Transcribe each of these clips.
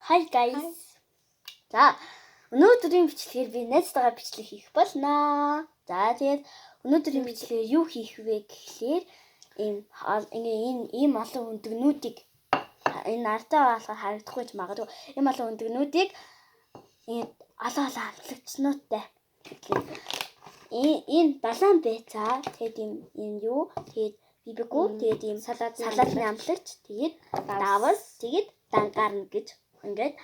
Hi guys. За өнөөдрийн бичлэгээр би найзтайгаа бичлэг хийх болно. За тэгээд өнөөдрийн бичлэгээр юу хийх вэ гэхлээр ийм олон өндөгнүүдийг энэ артаа болохоор харагдахгүй ч магадгүй ийм олон өндөгнүүдийг олон амтлагчнуудтай энэ далайн байцаа тэгээд ийм юу тэгээд бибигүү тэгээд ийм салаатны амтлагч тэгээд давс тэгээд дангарна гэж ингээд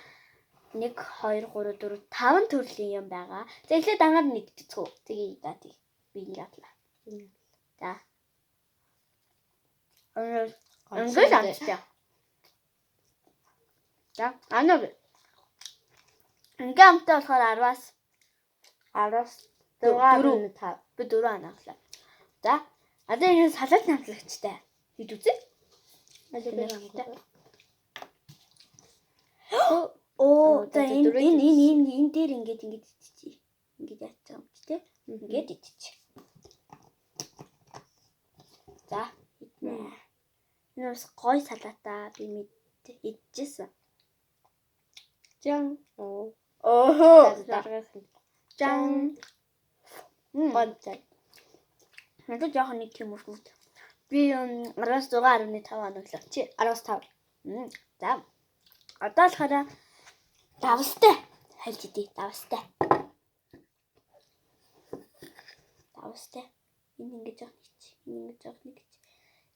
1 2 3 4 5 төрлийн юм байгаа. За эхлээд дангаар нэгдэцгүү. Тэгээ даа тий. Би яатлаа. За. Ингээд амттай. За, анаа. Ингээд амттай болохоор 10-аас 4 би 4 анааглаа. За, одоо энэ салаат амтлагчтай. Хэд үзээ? Оо, за энэ дээр ингээд иччихье. Ингээд яацсан юм чи тээ. Ингээд иччих. За, иднэ. Энэ бас гой салаатаа би мэд идчихсэн. Жан. Оо. Жан. Гонцай. Надад яг нэг тэмүүлгүүд. Би 16.5 оноглоо. Чи 15. За. Одоо л хараа давстай хальж идэ давстай. Энэ ингэж явах нэг чи.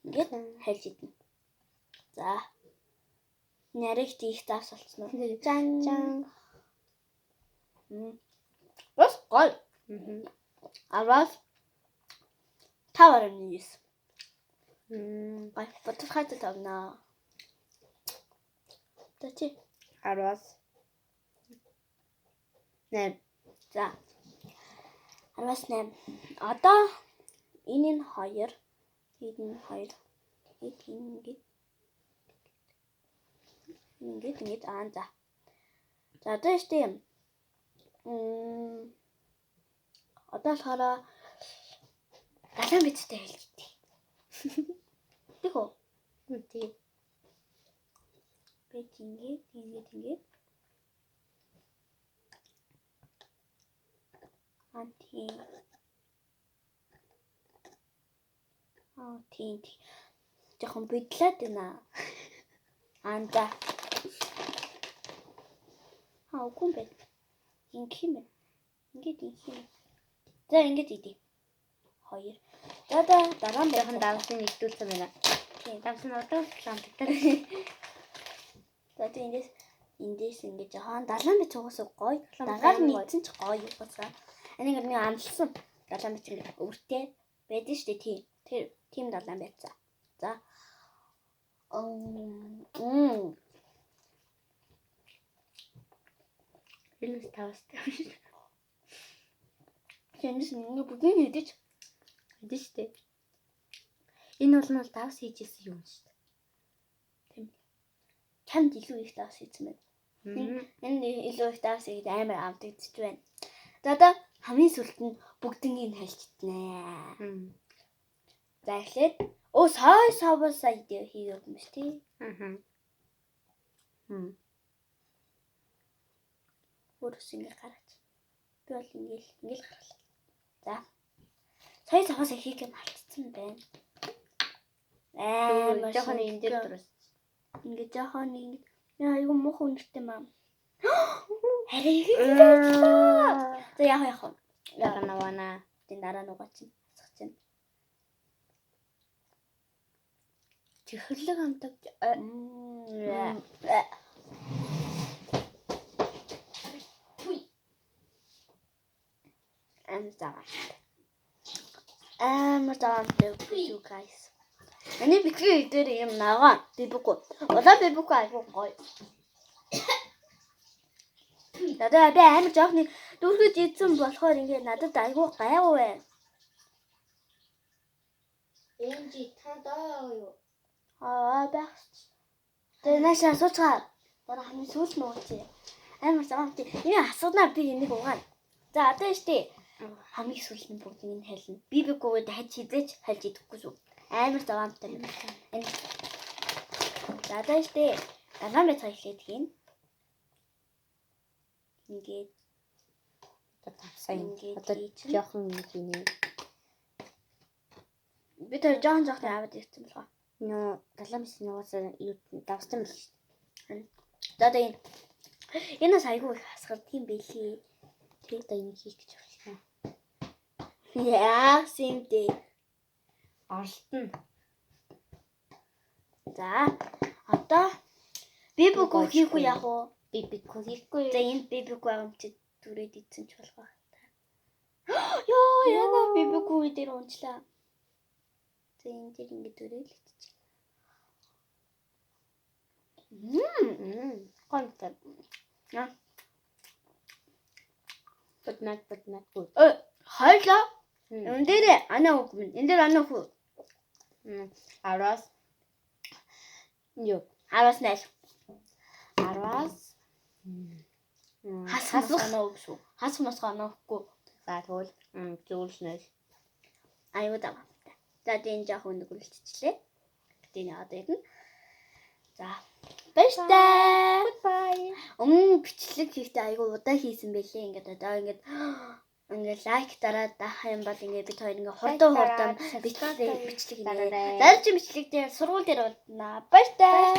Ингээд хальж идэ. За. Наригт их давс болцсон уу? Жан. Бас гол. Аваад 5.9. Бай бодох хатаа тавнаа. Тэти 10-аас 8. За. 10-аас 8. Одоо энэ нь 2. Ингээд за. За одоо штэ юм. Одоо л хараа далайн бицтэй хэлжтэй. Тэг үү? Тий. Бэт ингээд. Анти. Тий. Жохон бидлээд байна. Анда. Үгүй бэ. Ингээд. За ингээд идэ. 2. За дараа нь яхан давсан нэгдүүлсэн байна. Тийм, давсан одоо шантдаг. За эндээс ингэж хаан далайн бич угаасаа гоё. Дагаар нэгсэн ч гоё угаасаа. Энийг нэг амлсан далайн бич ингэ өвөртэй байдаг шүү дээ. Тийм далайн байцаа. За. Энэ тавстай. Тэндээс нэг бүгд хийдэж шүү дээ. Энэ бол давс хийжсэн юм шүү дээ. Тийм. Чамд илүү их давс хийсэн байна. Энэ илүү их давс хийгээд амар амтагдчих байна. За одоо хамгийн сүлд нь бүгднийг хэлчихнэ. За эхлээд сойсоосаа хийгээд юм шүү дээ. Өөрөөс ингэ гараач. Би бол ингээл гаргалаа. За. Сойсоосаа хийх юм алдсан байна. Жохон энэ дээр дурс. Ингээ жохон айгу мох өнөртэй маа. Харин хийлээ. За яах вэ? Явна. Тэн дараа нугаач асах чинь. Чихэрлэг амтаг. You guys. Эний бикри дээр юм нагаа бибгүй. Улаа бибгүй айгу гоё. Надад би амар жоохны дүүргэж идсэн болохоор ингээ надад айгу гайгүй байна. Энжи тандаа юу? Байх. Тэгээ наашаа суучгаа. Дараа хамгийн сүүл нь ууч. Амар замт. Энэ асууднаа би энийг угаана. За одоо штэ. Хамгийн сүүл нь бүгдийг нь хэлнэ. Бибгүйгээд хаж хизээч хальж идэхгүй шүү. Амар завамтай байна. Энэ. За одоо штэ. Далайн байцаа хэлээд хийн. Ингээд тавсаа юм. Ингээд Одоо хийж. жоохон юм хийнэ. Би тэр жоон аваад ирсэн болохоо. Нөө галамс нуусаа юу давсан мэл шүү дээ. За одоо энэ бас айгүй их хасгардаг юм бэлээ. Тэр одоо энэ хийх гэж байна. Яа, симдээ. Оролтно. За одоо бибику хийх үү яах вэ? Бибику хийхгүй. За энэ бибику юм чи түрээд идсэн ч болох байна. Йоо, яна бибику дээр унчлаа. За энэ дээр ингэ түрээд л идчих. Контент. Яа. Поднат. Хойлоо. Энэ дээр анаа үг минь. Энэ дээр анаа хүү. Араас. Юу. Араас найл. Араас. Хасмас анаа үг шүү. Хасмас анаа үгүй. За тэгвэл зөвлөснөөс. Аюу даа. За энэ жоох өнөг үлдчихлээ. Гэтэл одоо ирнэ. За. Баяртай. Goodbye. Өмнө бичлэг хийхдээ айгүй удаа хийсэн байлээ. Ингээд одоо ингээд лайк дараад даах юм бол ингээд бид хоёр ингээд хурдан бичлэг хийлээ. Дараа чи бичлэг дээр сургууль дээр болно. Баяртай.